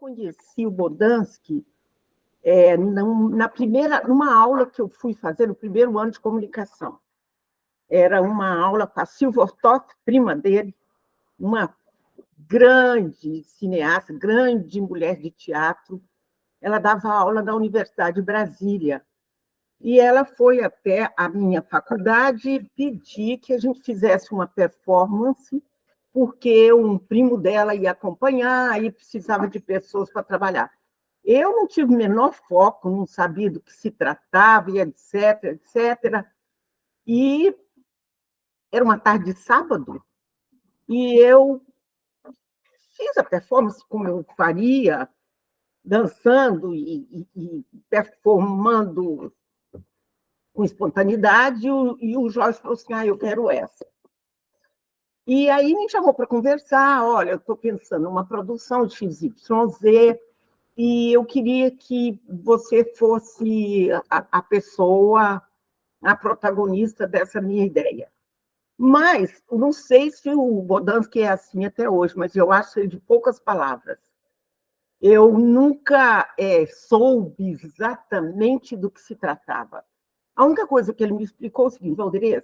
conheci o Bodansky numa aula que eu fui fazer no primeiro ano de comunicação. Era uma aula com a Silvia Ortoff, prima dele, uma grande cineasta, grande mulher de teatro. Ela dava aula na Universidade de Brasília. E ela foi até a minha faculdade pedir que a gente fizesse uma performance, porque um primo dela ia acompanhar e precisava de pessoas para trabalhar. Eu não tive o menor foco, não sabia do que se tratava, e etc, etc. E era uma tarde de sábado, e eu fiz a performance como eu faria, dançando e performando com espontaneidade, e o Jorge falou assim, eu quero essa. E aí me chamou para conversar, olha, eu estou pensando numa produção de XYZ, e eu queria que você fosse a pessoa, a protagonista dessa minha ideia. Mas, não sei se o Bodansky é assim até hoje, mas eu acho ele de poucas palavras. Eu nunca soube exatamente do que se tratava. A única coisa que ele me explicou é o seguinte, Valdirez,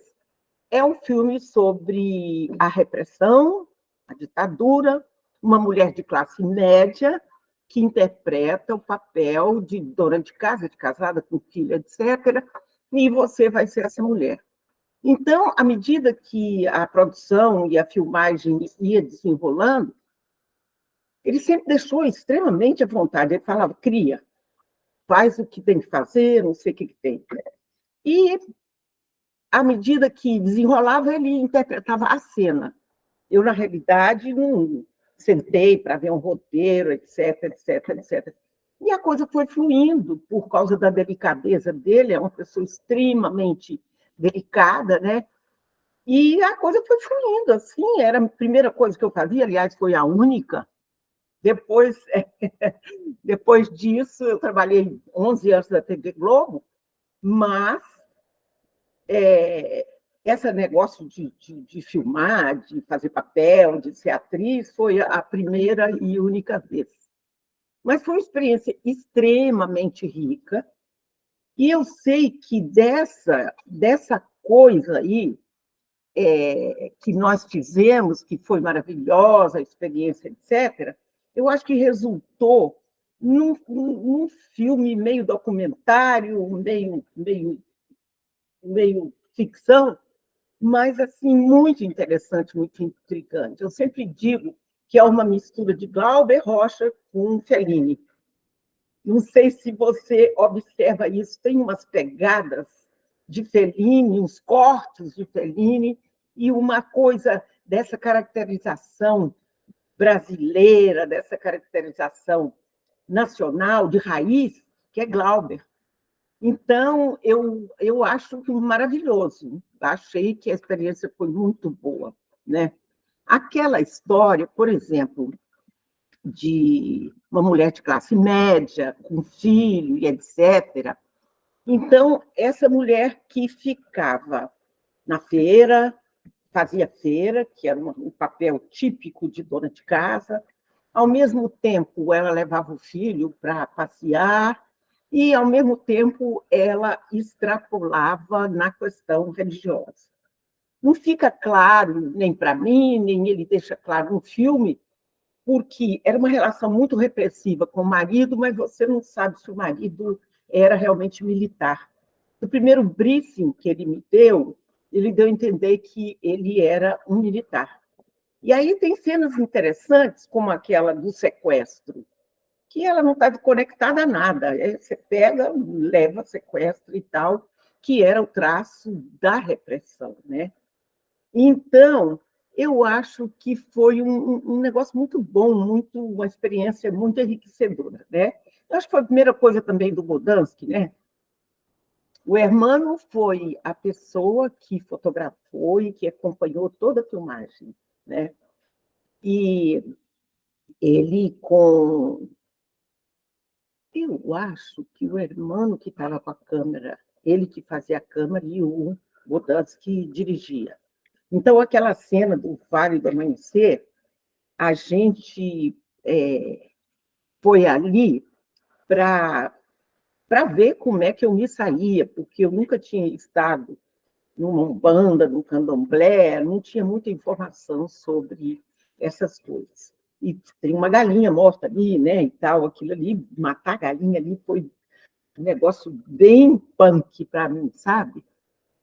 é um filme sobre a repressão, a ditadura, uma mulher de classe média que interpreta o papel de dona de casa, de casada com filho, etc., e você vai ser essa mulher. Então, à medida que a produção e a filmagem ia desenrolando, ele sempre deixou extremamente à vontade. Ele falava, cria, faz o que tem que fazer, não sei o que tem. E, à medida que desenrolava, ele interpretava a cena. Eu, na realidade, não sentei para ver um roteiro, etc, etc, etc. E a coisa foi fluindo por causa da delicadeza dele, é uma pessoa extremamente delicada, né? E a coisa foi fluindo, assim, era a primeira coisa que eu fazia, aliás, foi a única. Depois, depois disso, eu trabalhei 11 anos na TV Globo, mas esse negócio de filmar, de fazer papel, de ser atriz, foi a primeira e única vez. Mas foi uma experiência extremamente rica, e eu sei que dessa coisa aí, que nós fizemos, que foi maravilhosa a experiência, etc., eu acho que resultou num filme meio documentário, meio ficção, mas assim muito interessante, muito intrigante. Eu sempre digo que é uma mistura de Glauber Rocha com Fellini. Não sei se você observa isso, tem umas pegadas de Fellini, uns cortes de Fellini, e uma coisa dessa caracterização brasileira, dessa caracterização nacional, de raiz, que é Glauber. Então, eu acho que maravilhoso. Achei que a experiência foi muito boa, né? Aquela história, por exemplo, de uma mulher de classe média, com filho e etc. Então, essa mulher que ficava na feira, fazia feira, que era um papel típico de dona de casa, ao mesmo tempo ela levava o filho para passear e, ao mesmo tempo, ela extrapolava na questão religiosa. Não fica claro, nem para mim, nem ele deixa claro no filme, porque era uma relação muito repressiva com o marido, mas você não sabe se o marido era realmente militar. No primeiro briefing que ele deu a entender que ele era um militar. E aí tem cenas interessantes, como aquela do sequestro, que ela não está conectada a nada. Aí você pega, leva, sequestra e tal, que era o traço da repressão, né? Então, eu acho que foi um negócio muito bom, uma experiência muito enriquecedora, né? Eu acho que foi a primeira coisa também do Bodansky, né? O Hermano foi a pessoa que fotografou e que acompanhou toda a filmagem, né? E ele eu acho que o Hermano que estava com a câmera, ele que fazia a câmera e o Bodansky dirigia. Então, aquela cena do Vale do Amanhecer, a gente foi ali para ver como é que eu me saía, porque eu nunca tinha estado numa umbanda, num candomblé, não tinha muita informação sobre essas coisas. E tem uma galinha morta ali, né, e tal, aquilo ali, matar a galinha ali foi um negócio bem punk para mim, sabe?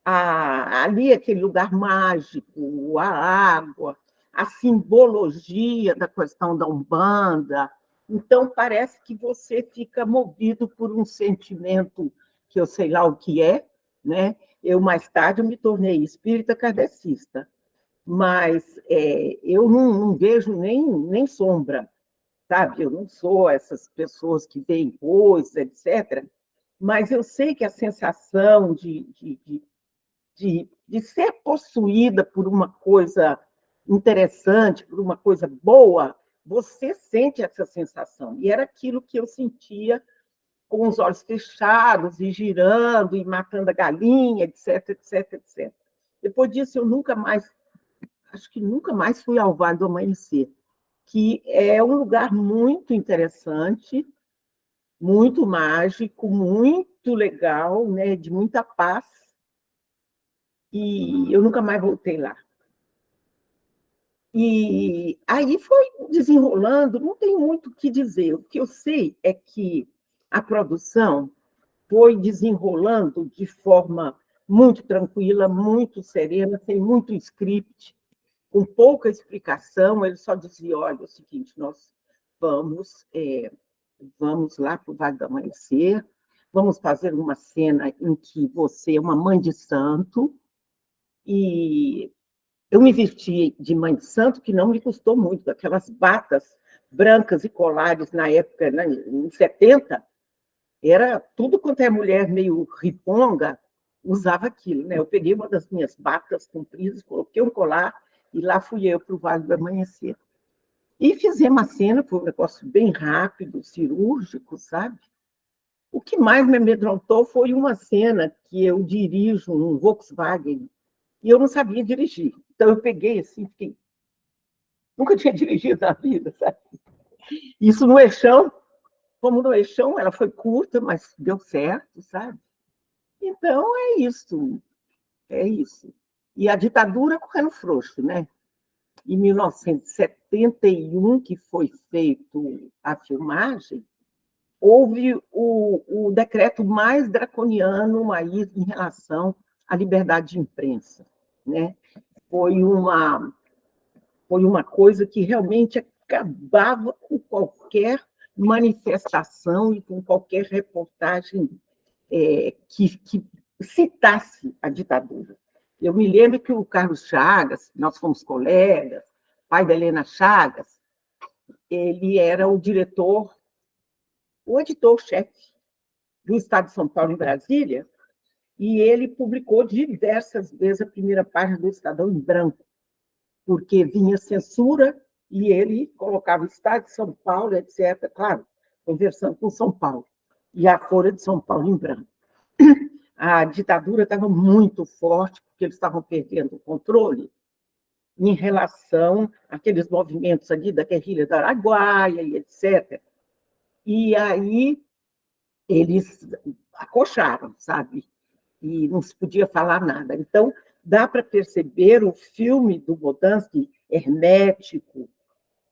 Ali, aquele lugar mágico, a água, a simbologia da questão da Umbanda. Então, parece que você fica movido por um sentimento que eu sei lá o que é, né? Eu, mais tarde, eu me tornei espírita kardecista, mas eu não vejo nem sombra, sabe? Eu não sou essas pessoas que veem coisas, etc., mas eu sei que a sensação de ser possuída por uma coisa interessante, por uma coisa boa, você sente essa sensação. E era aquilo que eu sentia com os olhos fechados e girando e matando a galinha, etc, etc, etc. Depois disso, eu nunca mais, acho que nunca mais fui ao Vale do Amanhecer, que é um lugar muito interessante, muito mágico, muito legal, né, de muita paz, e eu nunca mais voltei lá. E aí foi desenrolando, não tem muito o que dizer. O que eu sei é que a produção foi desenrolando de forma muito tranquila, muito serena, sem muito script, com pouca explicação. Ele só dizia: olha, é o seguinte, nós vamos lá para o Vale do Amanhecer, vamos fazer uma cena em que você é uma mãe de santo, e eu me vesti de mãe de santo, que não me custou muito, aquelas batas brancas e colares na época, né, em 70, era tudo quanto é mulher meio riponga, usava aquilo. Né? Eu peguei uma das minhas batas compridas, coloquei um colar, e lá fui eu para o Vale do Amanhecer. E fizemos a cena, foi um negócio bem rápido, cirúrgico, sabe? O que mais me amedrontou foi uma cena que eu dirijo um Volkswagen, e eu não sabia dirigir. Então, eu peguei assim, fiquei... Nunca tinha dirigido na vida, sabe? Isso no eixão, como no eixão, ela foi curta, mas deu certo, sabe? Então, é isso, é isso. E a ditadura correndo frouxo, né? Em 1971, que foi feito a filmagem, houve o decreto mais draconiano aí em relação à liberdade de imprensa, né? Foi uma coisa que realmente acabava com qualquer manifestação e com qualquer reportagem que citasse a ditadura. Eu me lembro que o Carlos Chagas, nós fomos colegas, pai da Helena Chagas, ele era o diretor, o editor-chefe do Estado de São Paulo, em Brasília, e ele publicou diversas vezes a primeira página do Estadão em branco, porque vinha censura e ele colocava o Estado de São Paulo, etc., claro, conversando com São Paulo, e a Folha de São Paulo em branco. A ditadura estava muito forte, porque eles estavam perdendo o controle em relação àqueles movimentos ali da guerrilha do Araguaia, e etc. E aí eles acocharam, sabe? E não se podia falar nada. Então, dá para perceber o filme do Bodansky hermético,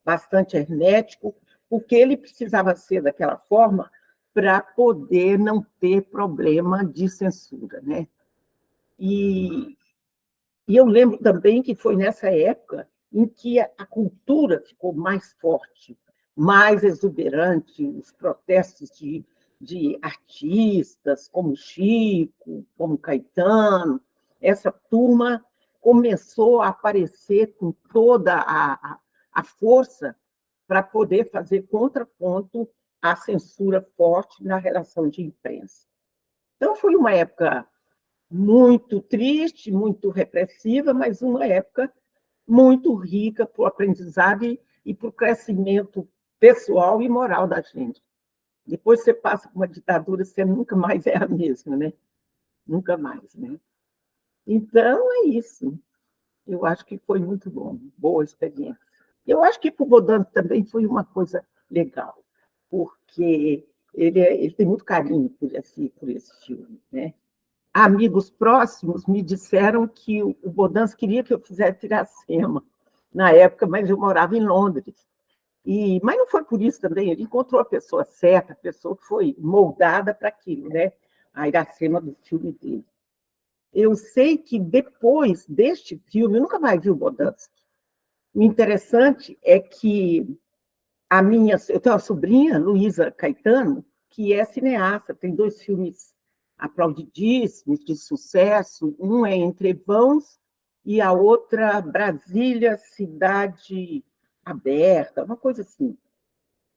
bastante hermético, porque ele precisava ser daquela forma para poder não ter problema de censura, né? E eu lembro também que foi nessa época em que a cultura ficou mais forte, mais exuberante, os protestos de artistas como Chico, como Caetano. Essa turma começou a aparecer com toda a força para poder fazer contraponto à censura forte na relação de imprensa. Então, foi uma época muito triste, muito repressiva, mas uma época muito rica para o aprendizado e para o crescimento pessoal e moral da gente. Depois você passa por uma ditadura, você nunca mais é a mesma, né? Nunca mais, né? Então, é isso. Eu acho que foi muito bom, boa experiência. Eu acho que para o Bodano também foi uma coisa legal. porque ele tem muito carinho por esse filme, né? Amigos próximos me disseram que o Bodans queria que eu fizesse Iracema na época, mas eu morava em Londres. Mas não foi por isso também, ele encontrou a pessoa certa, a pessoa que foi moldada para aquilo, né? A Iracema do filme dele. Eu sei que depois deste filme, eu nunca mais vi o Bodans. O interessante é que eu tenho uma sobrinha, Luísa Caetano, que é cineasta, tem 2 filmes aplaudidíssimos, de sucesso. Um é Entrevãos e a outra Brasília, Cidade Aberta, uma coisa assim.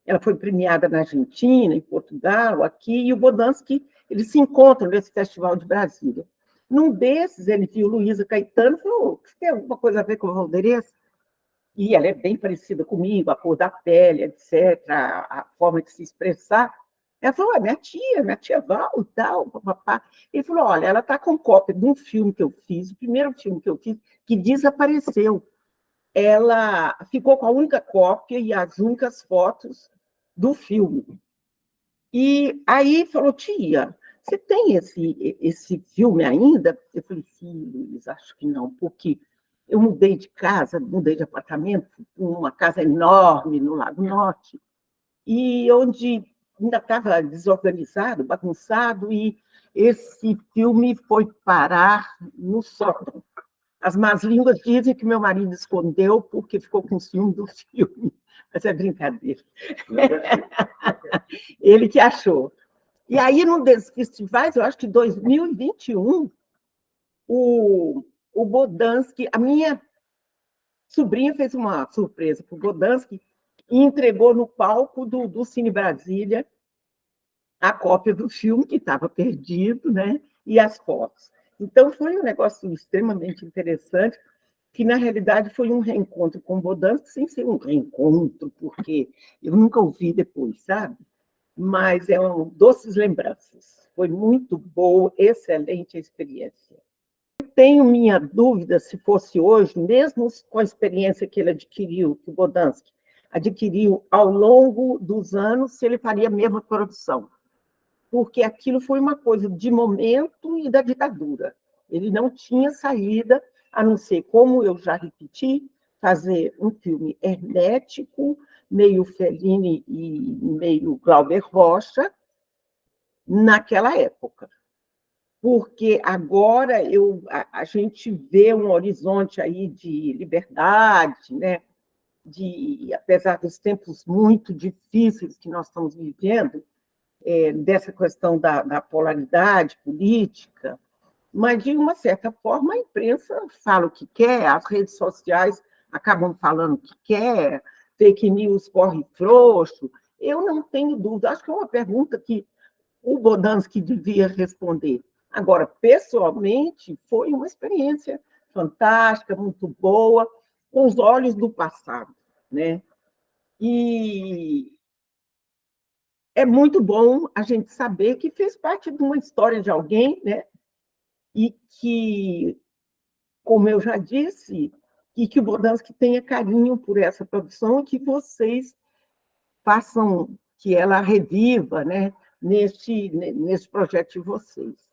Ela foi premiada na Argentina, em Portugal, aqui, e o Bodansky, eles se encontram nesse Festival de Brasília. Num desses, ele viu Luísa Caetano e falou: tem alguma coisa a ver com a Valderez? E ela é bem parecida comigo, a cor da pele, etc., a forma de se expressar. Ela falou: minha tia Val e tal, papapá. Ele falou: olha, ela está com cópia de um filme que eu fiz, o primeiro filme que eu fiz, que desapareceu. Ela ficou com a única cópia e as únicas fotos do filme. E aí falou: tia, você tem esse filme ainda? Eu falei: sim, Luiz, acho que não, porque eu mudei de casa, mudei de apartamento, uma casa enorme no Lago Norte, e onde ainda estava desorganizado, bagunçado, e esse filme foi parar no sótão. As más línguas dizem que meu marido escondeu porque ficou com ciúme do filme, mas é brincadeira. Ele que achou. E aí, num desses festivais, eu acho que em 2021, o Bodansky, a minha sobrinha fez uma surpresa para o Bodansky e entregou no palco do Cine Brasília a cópia do filme, que estava perdido, né? E as fotos. Então, foi um negócio extremamente interessante, que, na realidade, foi um reencontro com o Bodansky, sem ser um reencontro, porque eu nunca o vi depois, sabe? Mas doces lembranças. Foi muito boa, excelente a experiência. Tenho minha dúvida se fosse hoje, mesmo com a experiência que ele adquiriu, que o Bodansky adquiriu ao longo dos anos, se ele faria a mesma produção. Porque aquilo foi uma coisa de momento e da ditadura. Ele não tinha saída, a não ser, como eu já repeti, fazer um filme hermético, meio Fellini e meio Glauber Rocha, naquela época. Porque agora a gente vê um horizonte aí de liberdade, né? Apesar dos tempos muito difíceis que nós estamos vivendo, dessa questão da polaridade política, mas, de uma certa forma, a imprensa fala o que quer, as redes sociais acabam falando o que quer, fake news corre frouxo. Eu não tenho dúvida, acho que é uma pergunta que o Bodansky devia responder. Agora, pessoalmente, foi uma experiência fantástica, muito boa, com os olhos do passado, né? E é muito bom a gente saber que fez parte de uma história de alguém, né? E que, como eu já disse, e que o Bodansky tenha carinho por essa produção e que vocês façam que ela reviva, né, nesse projeto de vocês.